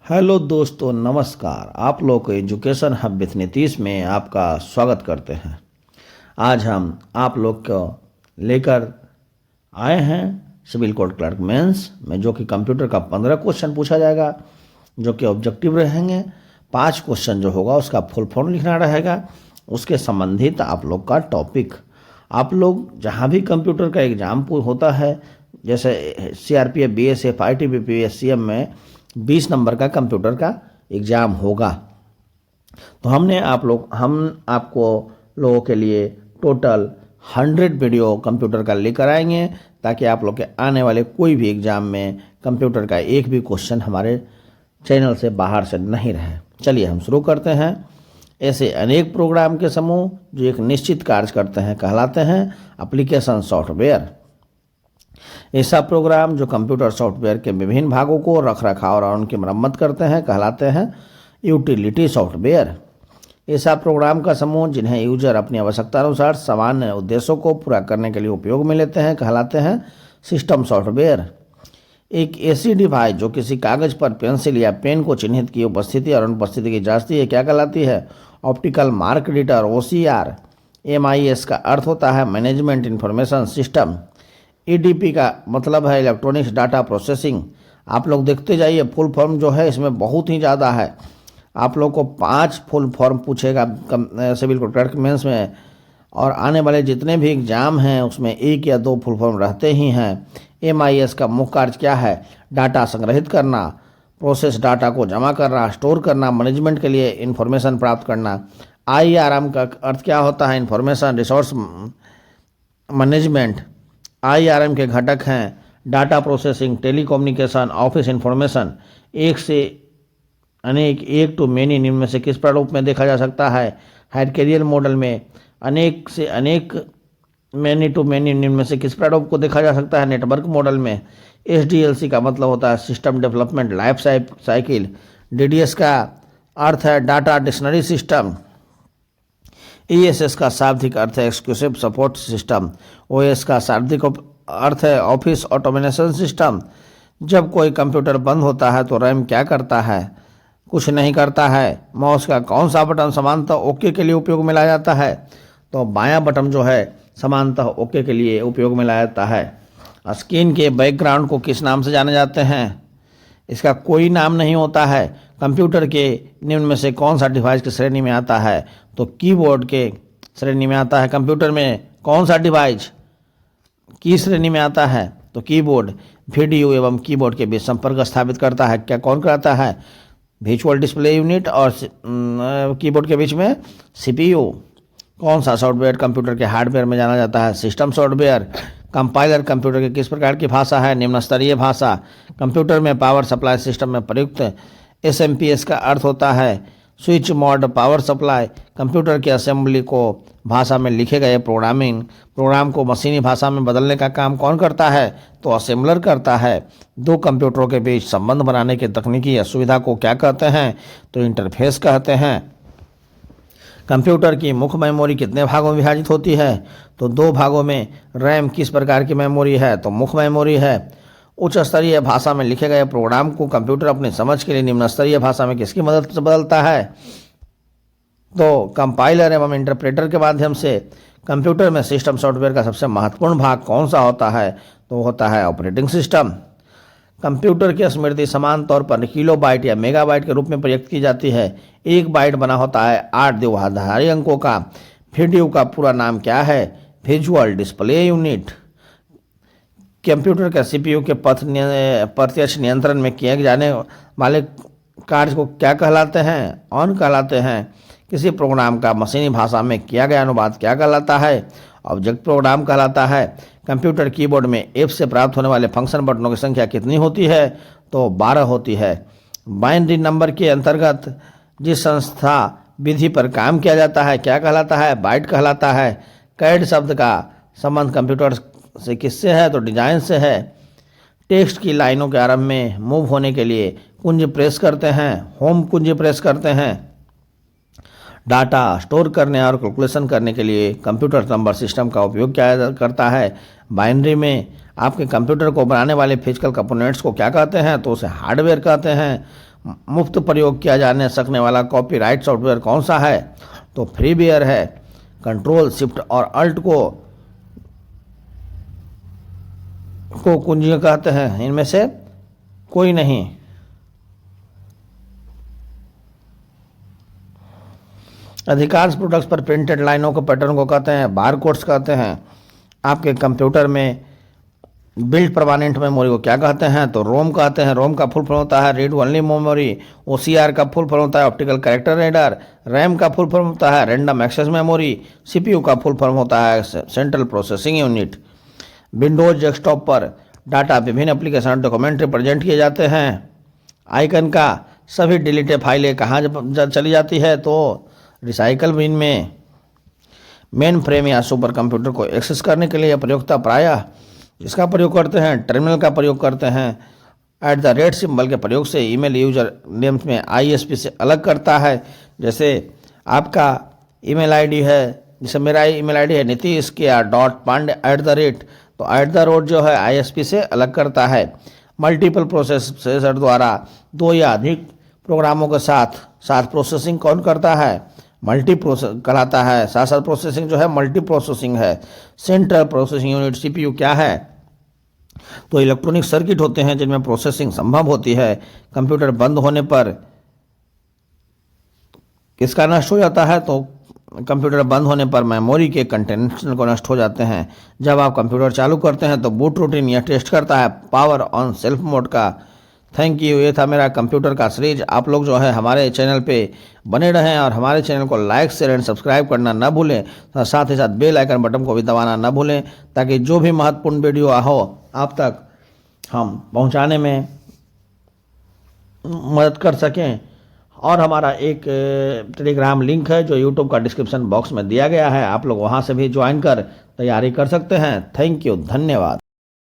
Hello दोस्तों, नमस्कार। आप लोग को एजुकेशन हब विथ नीतीश में आपका स्वागत करते हैं। आज हम आप लोग को लेकर आए हैं सिविल कोर्ट क्लर्क मेंस में, जो कि कंप्यूटर का 15 क्वेश्चन पूछा जाएगा, जो कि ऑब्जेक्टिव रहेंगे। 5 क्वेश्चन जो होगा उसका फुल फॉर्म लिखना रहेगा, उसके संबंधित आप लोग का टॉपिक। आप लोग जहाँ भी कंप्यूटर का एग्जाम होता है, जैसे CRPF, BSF, ITBP, SCM में 20 नंबर का कंप्यूटर का एग्ज़ाम होगा, तो हम आपको लोगों के लिए टोटल 100 वीडियो कंप्यूटर का लेकर आएंगे, ताकि आप लोग के आने वाले कोई भी एग्ज़ाम में कंप्यूटर का एक भी क्वेश्चन हमारे चैनल से बाहर से नहीं रहे। चलिए हम शुरू करते हैं। ऐसे अनेक प्रोग्राम के समूह जो एक निश्चित कार्य करते हैं कहलाते हैं एप्लीकेशन सॉफ्टवेयर। ऐसा प्रोग्राम जो कंप्यूटर सॉफ्टवेयर के विभिन्न भागों को रखरखाव और उनकी मरम्मत करते हैं कहलाते हैं यूटिलिटी सॉफ्टवेयर। ऐसा प्रोग्राम का समूह जिन्हें यूजर अपनी आवश्यकता अनुसार सामान्य उद्देश्यों को पूरा करने के लिए उपयोग में लेते हैं कहलाते हैं सिस्टम सॉफ्टवेयर। एक ऐसी डिवाइस जो किसी कागज पर पेंसिल या पेन को चिन्हित की उपस्थिति और अनुपस्थिति की जांचती है क्या कहलाती है? Optical mark reader, OCR। MIS का अर्थ होता है मैनेजमेंट इंफॉर्मेशन सिस्टम। EDP का मतलब है इलेक्ट्रॉनिक्स डाटा प्रोसेसिंग। आप लोग देखते जाइए, फुल फॉर्म जो है इसमें बहुत ही ज़्यादा है। आप लोग को 5 फुल फॉर्म पूछेगा सिविल क्लर्क मेंस में, और आने वाले जितने भी एग्जाम हैं उसमें 1 या 2 फुल फॉर्म रहते ही हैं। MIS का मुख्य कार्य क्या है? डाटा संग्रहित करना, प्रोसेस डाटा को जमा करना, स्टोर करना, मैनेजमेंट के लिए इंफॉर्मेशन प्राप्त करना। IRM का अर्थ क्या होता है? Information resource management. IRM के घटक हैं data processing, telecommunication, office information. एक से अनेक, एक टू मेनी निम्न में से किस प्रारूप में देखा जा सकता है? हायरार्किकल मॉडल में। अनेक से अनेक, मैनी टू मैनी निम्न में से किस प्रारूप को देखा जा सकता है? नेटवर्क मॉडल में। SDLC का मतलब होता है system development life cycle. DDS का अर्थ है डाटा डिक्शनरी सिस्टम। ESS का शाब्दिक अर्थ है एक्सक्लूसिव सपोर्ट सिस्टम। OS का शाब्दिक अर्थ है ऑफिस ऑटोमेशन सिस्टम। जब कोई कंप्यूटर बंद होता है तो रैम क्या करता है? कुछ नहीं करता है। माउस का कौन सा बटन सामान्यतः ओके के लिए उपयोग में लाया जाता है? तो बायां बटन जो है सामान्यतः ओके के लिए उपयोग में लाया जाता है। स्क्रीन के बैकग्राउंड को किस नाम से जाने जाते हैं? इसका कोई नाम नहीं होता है। कंप्यूटर के निम्न में से कौन सा डिवाइस की श्रेणी में आता है? तो कीबोर्ड के श्रेणी में आता है। कंप्यूटर में कौन सा डिवाइस की श्रेणी में आता है? तो कीबोर्ड। वीडियो एवं कीबोर्ड के बीच संपर्क स्थापित करता है क्या? कौन करता है? वर्चुअल डिस्प्ले यूनिट और कीबोर्ड के बीच में CPU। कौन सा सॉफ्टवेयर कंप्यूटर के हार्डवेयर में जाना जाता है? System software. कंपाइलर कंप्यूटर की किस प्रकार की भाषा है? निम्न स्तरीय भाषा। कंप्यूटर में पावर सप्लाई सिस्टम में प्रयुक्त SMPS का अर्थ होता है switch mode power supply. Computer की असेंबली को भाषा में लिखे गए प्रोग्राम को मशीनी भाषा में बदलने का काम कौन करता है? तो असेंबलर करता है। 2 कंप्यूटरों के बीच संबंध बनाने की तकनीकी सुविधा को क्या कहते हैं? तो इंटरफेस कहते हैं। कंप्यूटर की मुख्य मेमोरी कितने भागों में विभाजित होती है? तो 2 भागों में। रैम किस प्रकार की मेमोरी है? तो मुख्य मेमोरी है। उच्च स्तरीय भाषा में लिखे गए प्रोग्राम को कंप्यूटर अपनी समझ के लिए निम्न स्तरीय भाषा में किसकी मदद से बदलता है? तो कंपाइलर एवं इंटरप्रेटर के माध्यम से। कंप्यूटर में सिस्टम सॉफ्टवेयर का सबसे महत्वपूर्ण भाग कौन सा होता है? तो होता है ऑपरेटिंग सिस्टम। कंप्यूटर की स्मृति समान तौर पर किलोबाइट या मेगाबाइट के रूप में प्रयुक्त की जाती है। 1 बाइट बना होता है 8 द्विआधारी अंकों का। वीडियो का पूरा नाम क्या है? Visual display unit. कंप्यूटर का CPU के प्रत्यक्ष नियंत्रण में किए जाने वाले कार्य को क्या कहलाते हैं? ऑन कहलाते हैं। किसी प्रोग्राम का मशीनी भाषा में किया गया अनुवाद क्या कहलाता है? ऑब्जेक्ट प्रोग्राम कहलाता है। कंप्यूटर कीबोर्ड में F से प्राप्त होने वाले फंक्शन बटनों की संख्या कितनी होती है? तो 12 होती है। बाइनरी नंबर के अंतर्गत जिस संस्था विधि पर काम किया जाता है क्या कहलाता है? बाइट कहलाता है। कैड शब्द का संबंध कंप्यूटर से किससे है? तो डिजाइन से है। टेक्स्ट की लाइनों के आरंभ में मूव होने के लिए कुंज प्रेस करते हैं, होम कुंज प्रेस करते हैं। डाटा स्टोर करने और कैलकुलेशन करने के लिए कंप्यूटर नंबर सिस्टम का उपयोग किया करता है। बाइनरी में आपके कंप्यूटर को बनाने वाले फिजिकल कंपोनेंट्स को क्या कहते हैं? तो उसे हार्डवेयर कहते हैं। मुफ्त प्रयोग किया जाने सकने वाला कॉपीराइट सॉफ्टवेयर कौन सा है? तो फ्रीवेयर है। कंट्रोल शिफ्ट और अल्ट को कुंजी कहते हैं, इनमें से कोई नहीं। अधिकांश प्रोडक्ट्स पर प्रिंटेड लाइनों को पैटर्न को कहते हैं बार कोड्स कहते हैं। आपके कंप्यूटर में बिल्ट परमानेंट मेमोरी को क्या कहते हैं? तो रोम कहते हैं। रोम का फुल फॉर्म होता है रीड ओनली मेमोरी। ओसीआर का फुल फॉर्म होता है ऑप्टिकल कैरेक्टर रीडर। रैम का फुल फॉर्म होता है रैंडम एक्सेस मेमोरी। सीपीयू का फुल फॉर्म होता है central processing unit. Windows desktop पर डाटा विभिन्न एप्लीकेशन डॉक्यूमेंट रिप्रेजेंट किए जाते हैं। आइकन का सभी डिलीटेड फाइलें कहाँ चली जाती है? तो रिसाइकल बिन में। मेन फ्रेम या सुपर कंप्यूटर को एक्सेस करने के लिए प्रयोगता प्रायः इसका प्रयोग करते हैं, टर्मिनल का प्रयोग करते हैं। @ सिंबल के प्रयोग से ईमेल यूजर नेम्स में आईएसपी से अलग करता है। जैसे आपका ईमेल आईडी है, जैसे मेरा ईमेल आईडी है नीतीश .pandey@, तो @ जो है आईएसपी से अलग करता है। मल्टीपल प्रोसेसर द्वारा दो या अधिक प्रोग्रामों के साथ प्रोसेसिंग कौन करता है? मल्टी प्रोसेस कहलाता है। साथ प्रोसेसिंग जो है मल्टी प्रोसेसिंग है। सेंट्रल प्रोसेसिंग यूनिट सीपीयू क्या है? तो इलेक्ट्रॉनिक सर्किट होते हैं जिनमें प्रोसेसिंग संभव होती है। कंप्यूटर बंद होने पर किसका नष्ट हो जाता है? तो कंप्यूटर बंद होने पर मेमोरी के कंटेंट्स को नष्ट हो जाते हैं। जब आप कंप्यूटर चालू करते हैं तो बूट रूटीन यह टेस्ट करता है पावर ऑन सेल्फ मोड का। Thank you. ये था मेरा कंप्यूटर का सीरीज। आप लोग जो है हमारे चैनल पे बने रहें और हमारे चैनल को लाइक शेयर एंड सब्सक्राइब करना ना भूलें। साथ ही साथ बेल आइकन बटन को भी दबाना ना भूलें ताकि जो भी महत्वपूर्ण वीडियो हो आप तक हम पहुंचाने में मदद कर सकें। और हमारा एक टेलीग्राम लिंक है जो यूट्यूब का डिस्क्रिप्शन बॉक्स में दिया गया है। आप लोग वहां से भी ज्वाइन कर तैयारी कर सकते हैं। थैंक यू, धन्यवाद।